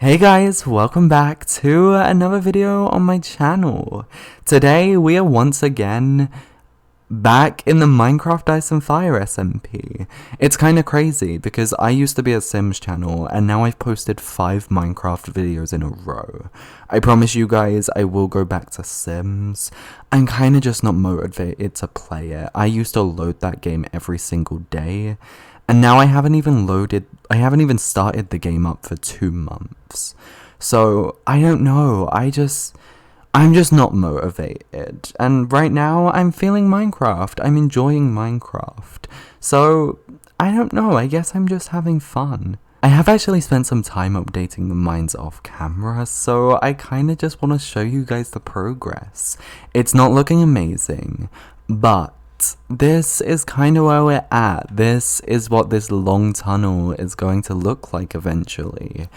Hey guys, welcome back to another video on my channel. Today we are once again back in the Minecraft Ice&Fire SMP. It's kinda crazy because I used to be a Sims channel and now I've posted 5 Minecraft videos in a row. I promise you guys I will go back to Sims. I'm kinda just not motivated to play it. I used to load that game every single day. And now I haven't even started the game up for 2 months. So, I don't know, I'm just not motivated. And right now, I'm feeling Minecraft. I'm enjoying Minecraft. So, I don't know, I guess I'm just having fun. I have actually spent some time updating the mines off camera, so I kinda just want to show you guys the progress. It's not looking amazing, but this is kind of where we're at. This is what this long tunnel is going to look like eventually.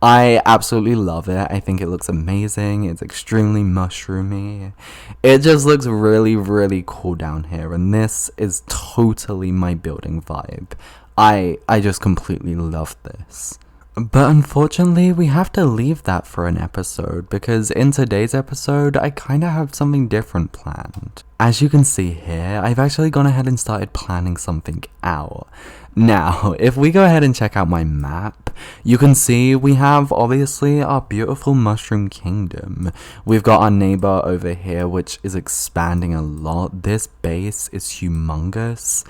I absolutely love it. I think it looks amazing. It's extremely mushroomy. It just looks really, really cool down here, and this is totally my building vibe. I just completely love this. But unfortunately, we have to leave that for an episode, because in today's episode, I kinda have something different planned. As you can see here, I've actually gone ahead and started planning something out. Now, if we go ahead and check out my map, you can see we have obviously our beautiful mushroom kingdom. We've got our neighbor over here, which is expanding a lot. This base is humongous.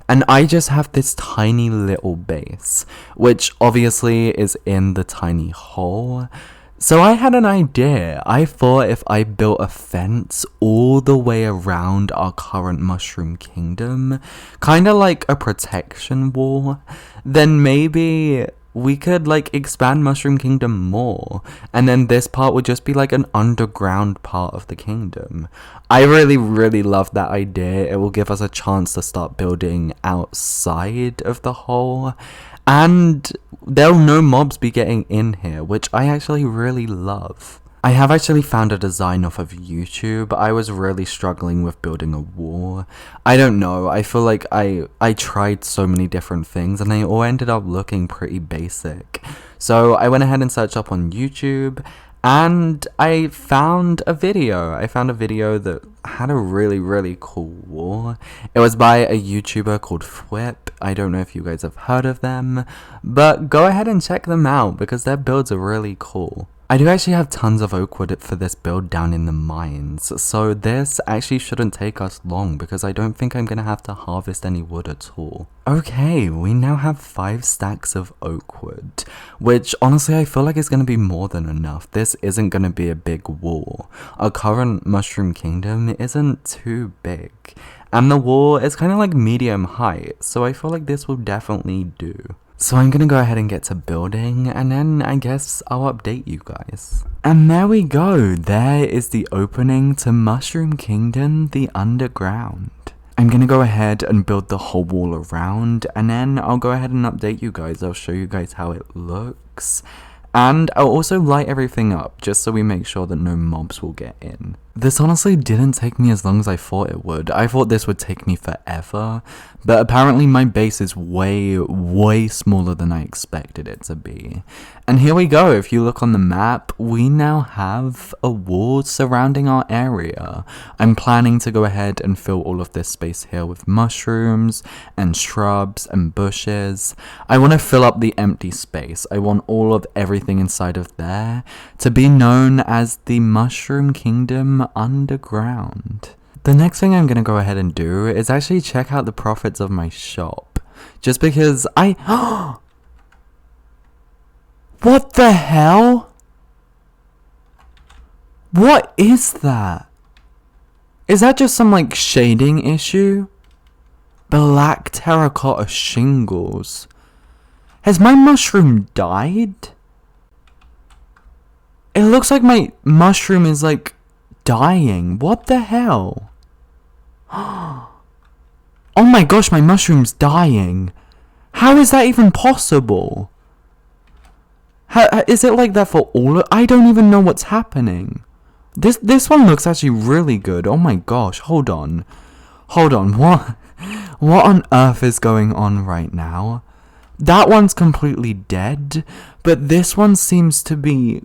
And I just have this tiny little base, which obviously is in the tiny hole. So I had an idea. I thought if I built a fence all the way around our current mushroom kingdom, kind of like a protection wall, then maybe we could like expand Mushroom Kingdom more, and then this part would just be like an underground part of the kingdom. I really love that idea. It will give us a chance to start building outside of the hole, and there'll no mobs be getting in here, which I actually really love. I have actually found a design off of YouTube. I was really struggling with building a wall. I don't know, I feel like I tried so many different things and they all ended up looking pretty basic. So I went ahead and searched up on YouTube and I found a video. I found a video that had a really cool wall. It was by a YouTuber called Alfyy. I don't know if you guys have heard of them, but go ahead and check them out because their builds are really cool. I do actually have tons of oak wood for this build down in the mines, so this actually shouldn't take us long because I don't think I'm going to have to harvest any wood at all. Okay, we now have 5 stacks of oak wood, which honestly I feel like is going to be more than enough. This isn't going to be a big wall. Our current mushroom kingdom isn't too big, and the wall is kind of like medium height, so I feel like this will definitely do. So I'm gonna go ahead and get to building, and then I guess I'll update you guys. And there we go, there is the opening to Mushroom Kingdom, the underground. I'm gonna go ahead and build the whole wall around, and then I'll go ahead and update you guys. I'll show you guys how it looks. And I'll also light everything up, just so we make sure that no mobs will get in. This honestly didn't take me as long as I thought it would. I thought this would take me forever, but apparently my base is way smaller than I expected it to be. And here we go, if you look on the map, we now have a wall surrounding our area. I'm planning to go ahead and fill all of this space here with mushrooms and shrubs and bushes. I want to fill up the empty space. I want all of everything inside of there to be known as the Mushroom Kingdom underground. The next thing I'm gonna go ahead and do is actually check out the profits of my shop, just because what the hell? What is that? Is that just some like shading issue? Black terracotta shingles. Has my mushroom died? It looks like my mushroom is like dying. What the hell? Oh my gosh, my mushroom's dying. How is that even possible? Is it like that for all? I don't even know what's happening. This one looks actually really good. Oh my gosh, hold on. What on earth is going on right now? that one's completely dead, but this one seems to be...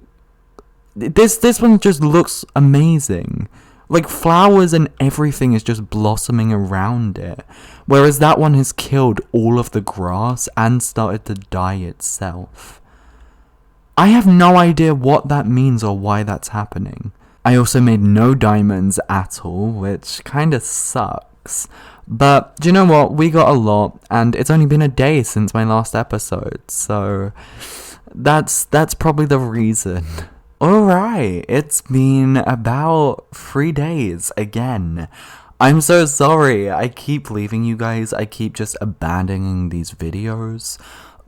This one just looks amazing. Like, flowers and everything is just blossoming around it. Whereas that one has killed all of the grass and started to die itself. I have no idea what that means or why that's happening. I also made no diamonds at all, which kind of sucks. But, do you know what? We got a lot, and it's only been a day since my last episode, so that's probably the reason. Alright, it's been about 3 days again. I'm so sorry, I keep leaving you guys, I keep just abandoning these videos.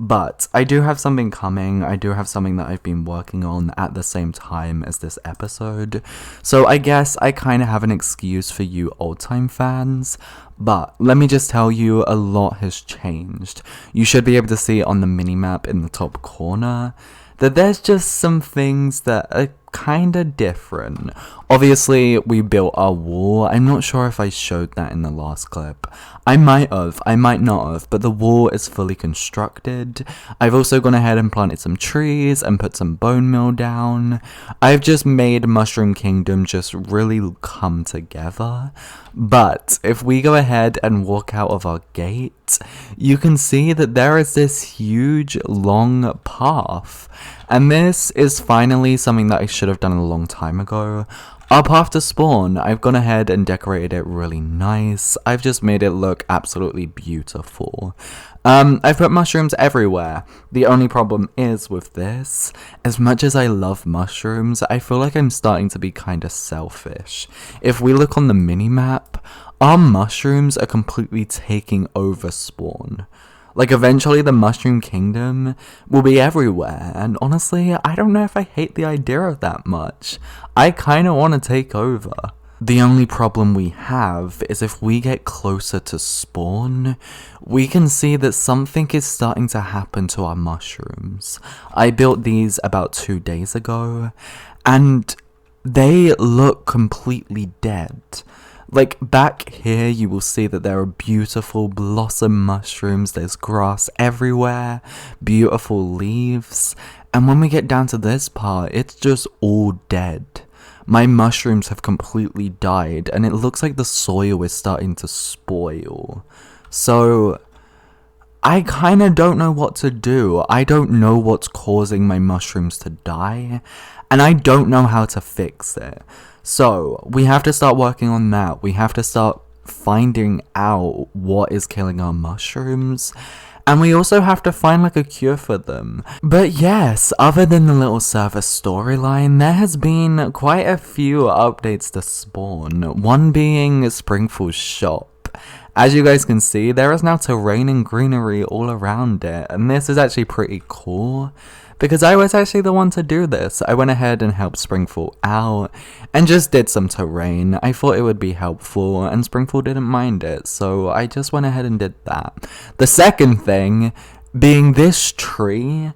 But I do have something coming, I do have something that I've been working on at the same time as this episode. So I guess I kind of have an excuse for you old-time fans. But let me just tell you, a lot has changed. You should be able to see on the minimap in the top corner that there's just some things that are kind of different. Obviously, we built our wall. I'm not sure if I showed that in the last clip. I might have, I might not have, but the wall is fully constructed. I've also gone ahead and planted some trees and put some bone meal down. I've just made Mushroom Kingdom just really come together. But if we go ahead and walk out of our gate, you can see that there is this huge long path. And this is finally something that I should have done a long time ago. Our path to spawn, I've gone ahead and decorated it really nice. I've just made it look absolutely beautiful. I've put mushrooms everywhere. The only problem is with this, as much as I love mushrooms, I feel like I'm starting to be kind of selfish. If we look on the minimap, our mushrooms are completely taking over spawn. Like, eventually the Mushroom Kingdom will be everywhere, and honestly, I don't know if I hate the idea of that much. I kinda wanna take over. The only problem we have is if we get closer to spawn, we can see that something is starting to happen to our mushrooms. I built these about 2 days ago, and they look completely dead. Like, back here, you will see that there are beautiful blossom mushrooms, there's grass everywhere, beautiful leaves, and when we get down to this part, it's just all dead. My mushrooms have completely died, and it looks like the soil is starting to spoil. So, I kinda don't know what to do. I don't know what's causing my mushrooms to die, and I don't know how to fix it. So, we have to start working on that. We have to start finding out what is killing our mushrooms. And we also have to find like a cure for them. But yes, other than the little server storyline, there has been quite a few updates to spawn. One being Springfall's shop. As you guys can see, there is now terrain and greenery all around it. And this is actually pretty cool, because I was actually the one to do this. I went ahead and helped Springfall out, and just did some terrain. I thought it would be helpful, and Springfall didn't mind it, so I just went ahead and did that. The second thing, being this tree,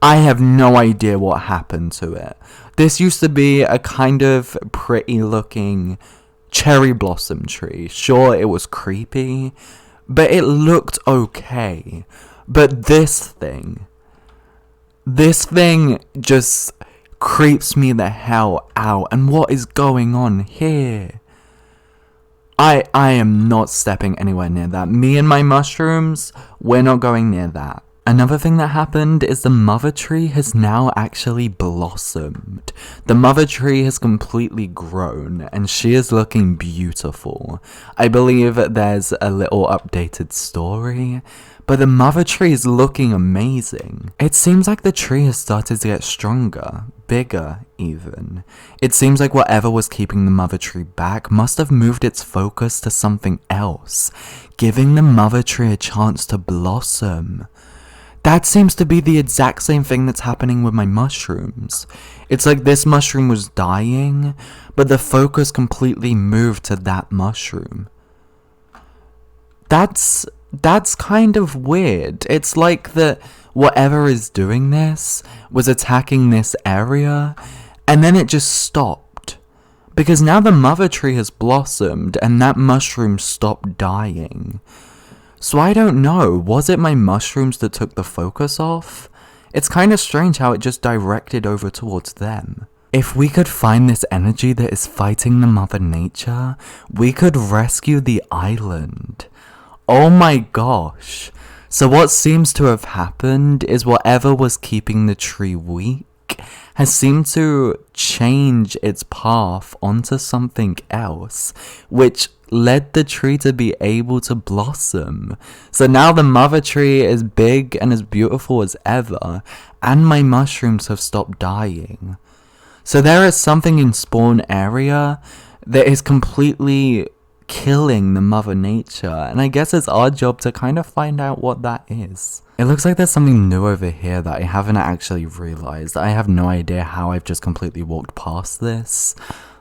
I have no idea what happened to it. This used to be a kind of pretty looking cherry blossom tree. Sure, it was creepy, but it looked okay. But this thing just creeps me the hell out. And what is going on here? I am not stepping anywhere near that. Me and my mushrooms, we're not going near that. Another thing that happened is the mother tree has now actually blossomed. The mother tree has completely grown, and she is looking beautiful. I believe there's a little updated story, but the mother tree is looking amazing. It seems like the tree has started to get stronger, bigger even. It seems like whatever was keeping the mother tree back must have moved its focus to something else, giving the mother tree a chance to blossom. That seems to be the exact same thing that's happening with my mushrooms. It's like this mushroom was dying, but the focus completely moved to that mushroom. That's kind of weird. It's like that whatever is doing this was attacking this area, and then it just stopped. Because now the mother tree has blossomed, and that mushroom stopped dying. So I don't know, was it my mushrooms that took the focus off? It's kind of strange how it just directed over towards them. If we could find this energy that is fighting the Mother Nature, we could rescue the island. Oh my gosh. So what seems to have happened is whatever was keeping the tree weak has seemed to change its path onto something else, which led the tree to be able to blossom. So now the mother tree is big and as beautiful as ever, and my mushrooms have stopped dying. So there is something in spawn area that is completely killing the Mother Nature, and I guess it's our job to kind of find out what that is. It looks like there's something new over here that I haven't actually realized. I have no idea how I've just completely walked past this,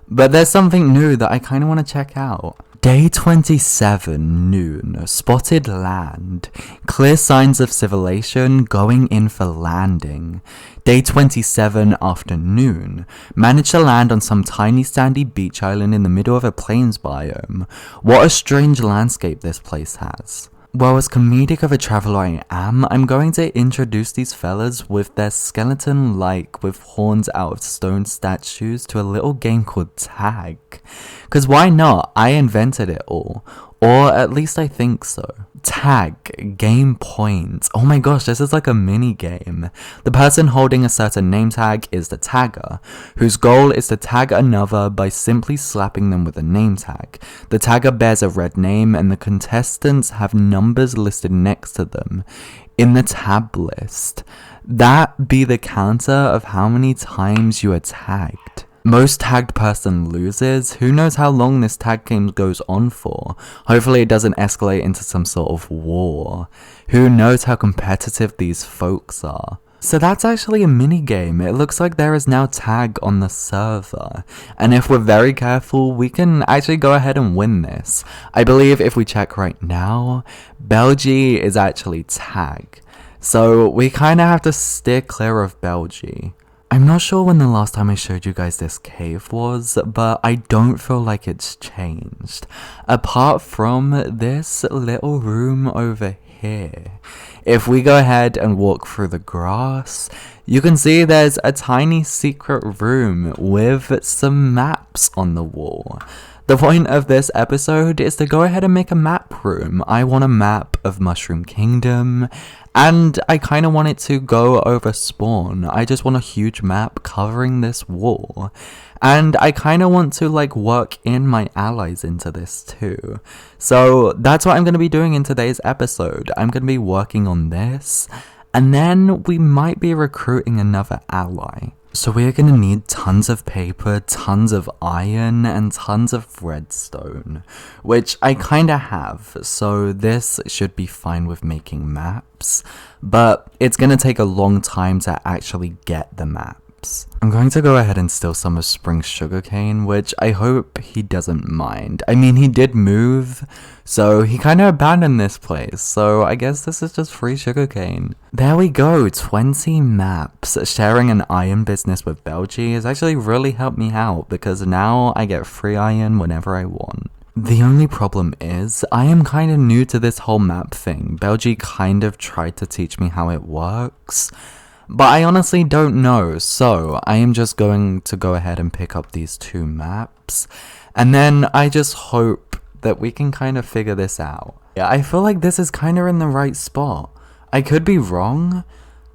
but there's something new that I kind of want to check out. Day 27, noon, spotted land. Clear signs of civilization, going in for landing. Day 27, afternoon. Managed to land on some tiny sandy beach island in the middle of a plains biome. What a strange landscape this place has. Well, as comedic of a traveler I am, I'm going to introduce these fellas with their skeleton-like with horns out of stone statues to a little game called Tag. Cause why not? I invented it all. Or at least I think so. Tag, game points. Oh my gosh, this is like a mini game. The person holding a certain name tag is the tagger, whose goal is to tag another by simply slapping them with a name tag. The tagger bears a red name and the contestants have numbers listed next to them in the tab list. That be the counter of how many times you are tagged. Most tagged person loses. Who knows how long this tag game goes on for? Hopefully it doesn't escalate into some sort of war. Who knows how competitive these folks are? So that's actually a mini game. It looks like there is now tag on the server. And if we're very careful, we can actually go ahead and win this. I believe if we check right now, Belgie is actually tag. So we kind of have to steer clear of Belgie. I'm not sure when the last time I showed you guys this cave was, but I don't feel like it's changed. Apart from this little room over here. If we go ahead and walk through the grass, you can see there's a tiny secret room with some maps on the wall. The point of this episode is to go ahead and make a map room. I want a map of Mushroom Kingdom, and I kind of want it to go over spawn. I just want a huge map covering this wall. And I kind of want to like work in my allies into this too. So that's what I'm going to be doing in today's episode. I'm going to be working on this, and then we might be recruiting another ally. So we are going to need tons of paper, tons of iron, and tons of redstone, which I kind of have, so this should be fine with making maps, but it's going to take a long time to actually get the maps. I'm going to go ahead and steal some of Spring's sugarcane, which I hope he doesn't mind. I mean, he did move, so he kind of abandoned this place, so I guess this is just free sugarcane. There we go, 20 maps. Sharing an iron business with Belgie has actually really helped me out, because now I get free iron whenever I want. The only problem is, I am kind of new to this whole map thing. Belgie kind of tried to teach me how it works, but I honestly don't know, so I am just going to go ahead and pick up these 2 maps, and then I just hope that we can kind of figure this out. Yeah, I feel like this is kind of in the right spot. I could be wrong,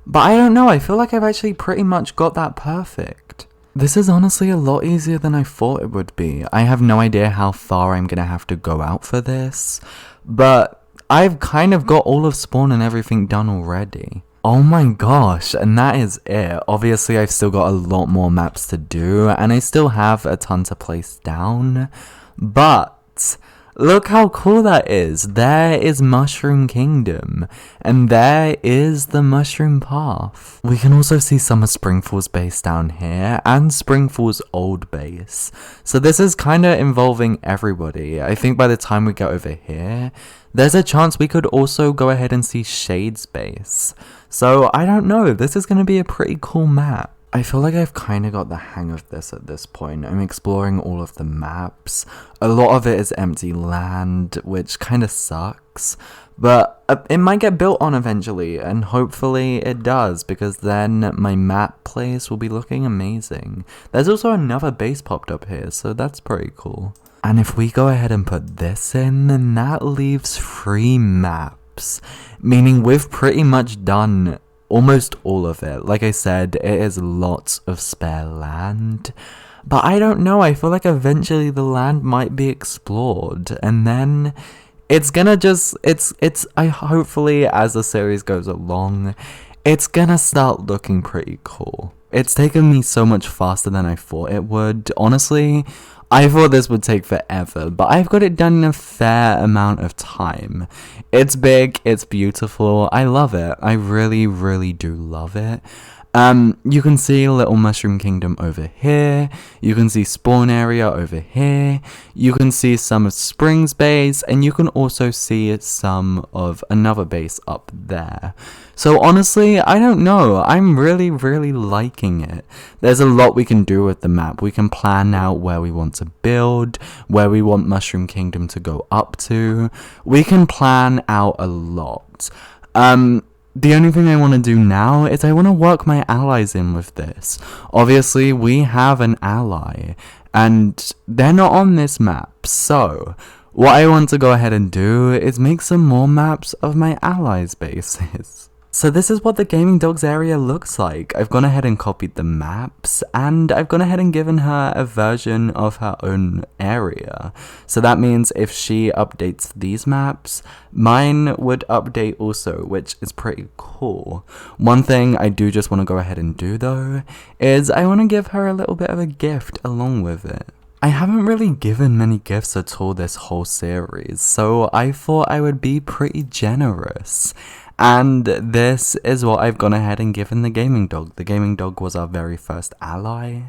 but I don't know, I feel like I've actually pretty much got that perfect. This is honestly a lot easier than I thought it would be. I have no idea how far I'm gonna have to go out for this, but I've kind of got all of spawn and everything done already. Oh my gosh, and that is it. Obviously, I've still got a lot more maps to do, and I still have a ton to place down, but look how cool that is. There is Mushroom Kingdom, and there is the Mushroom Path. We can also see some of Springfall's base down here, and Springfall's old base. So this is kind of involving everybody. I think by the time we get over here, there's a chance we could also go ahead and see Shade's base. So I don't know, this is going to be a pretty cool map. I feel like I've kind of got the hang of this at this point. I'm exploring all of the maps. A lot of it is empty land, which kind of sucks. But it might get built on eventually, and hopefully it does, because then my map place will be looking amazing. There's also another base popped up here, so that's pretty cool. And if we go ahead and put this in, then that leaves 3 maps. Meaning we've pretty much done almost all of it. Like I said, it is lots of spare land. But I don't know, I feel like eventually the land might be explored. And then it's gonna just, I hopefully as the series goes along, it's gonna start looking pretty cool. It's taken me so much faster than I thought it would. Honestly, I thought this would take forever, but I've got it done in a fair amount of time. It's big, it's beautiful, I love it. I really, really do love it. You can see Little Mushroom Kingdom over here, you can see Spawn Area over here, you can see some of Spring's base, and you can also see some of another base up there. So honestly, I don't know, I'm really, really liking it. There's a lot we can do with the map. We can plan out where we want to build, where we want Mushroom Kingdom to go up to. We can plan out a lot. The only thing I want to do now is I want to work my allies in with this. Obviously, we have an ally, and they're not on this map, so what I want to go ahead and do is make some more maps of my allies' bases. So this is what the gaming dogs area looks like. I've gone ahead and copied the maps, and I've gone ahead and given her a version of her own area. So that means if she updates these maps, mine would update also, which is pretty cool. One thing I do just want to go ahead and do though, is I want to give her a little bit of a gift along with it. I haven't really given many gifts at all this whole series, so I thought I would be pretty generous. And this is what I've gone ahead and given the gaming dog. The gaming dog was our very first ally.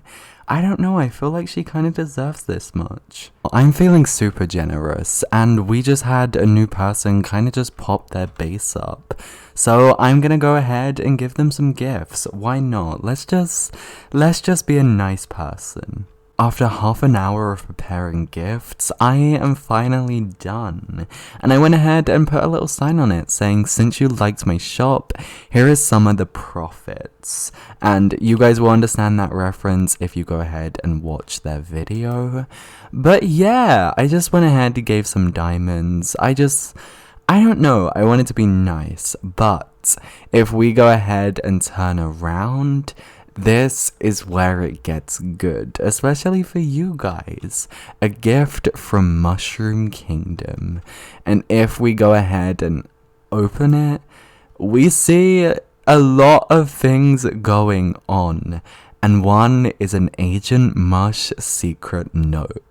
I don't know, I feel like she kind of deserves this much. I'm feeling super generous, and we just had a new person kind of just pop their base up. So I'm gonna go ahead and give them some gifts. Why not? Let's just be a nice person. After half an hour of preparing gifts, I am finally done. And I went ahead and put a little sign on it saying, since you liked my shop, here is some of the profits. And you guys will understand that reference if you go ahead and watch their video. But yeah, I just went ahead and gave some diamonds. I don't know, I wanted to be nice. But if we go ahead and turn around, this is where it gets good, especially for you guys. A gift from Mushroom Kingdom. And if we go ahead and open it, we see a lot of things going on. And one is an Agent Mush secret note.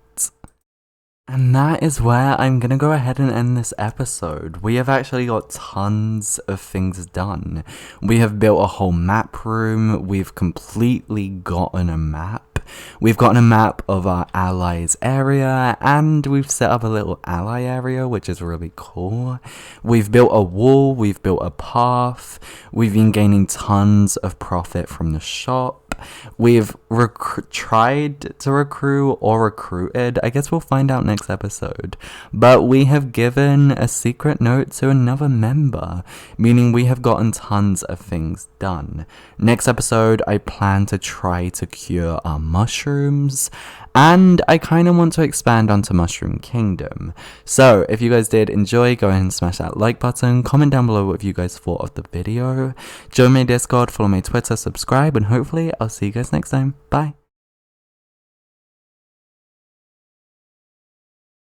And that is where I'm gonna go ahead and end this episode. We have actually got tons of things done. We have built a whole map room, we've completely gotten a map. We've gotten a map of our allies area, and we've set up a little ally area, which is really cool. We've built a wall, we've built a path, we've been gaining tons of profit from the shop. We've tried to recruit or recruited, I guess we'll find out next episode, but we have given a secret note to another member, meaning we have gotten tons of things done. Next episode, I plan to try to cure our mushrooms, and I kind of want to expand onto Mushroom Kingdom. So if you guys did enjoy, go ahead and smash that like button, comment down below what you guys thought of the video, join my Discord, follow my Twitter, subscribe, and hopefully I'll see you guys next time. Bye.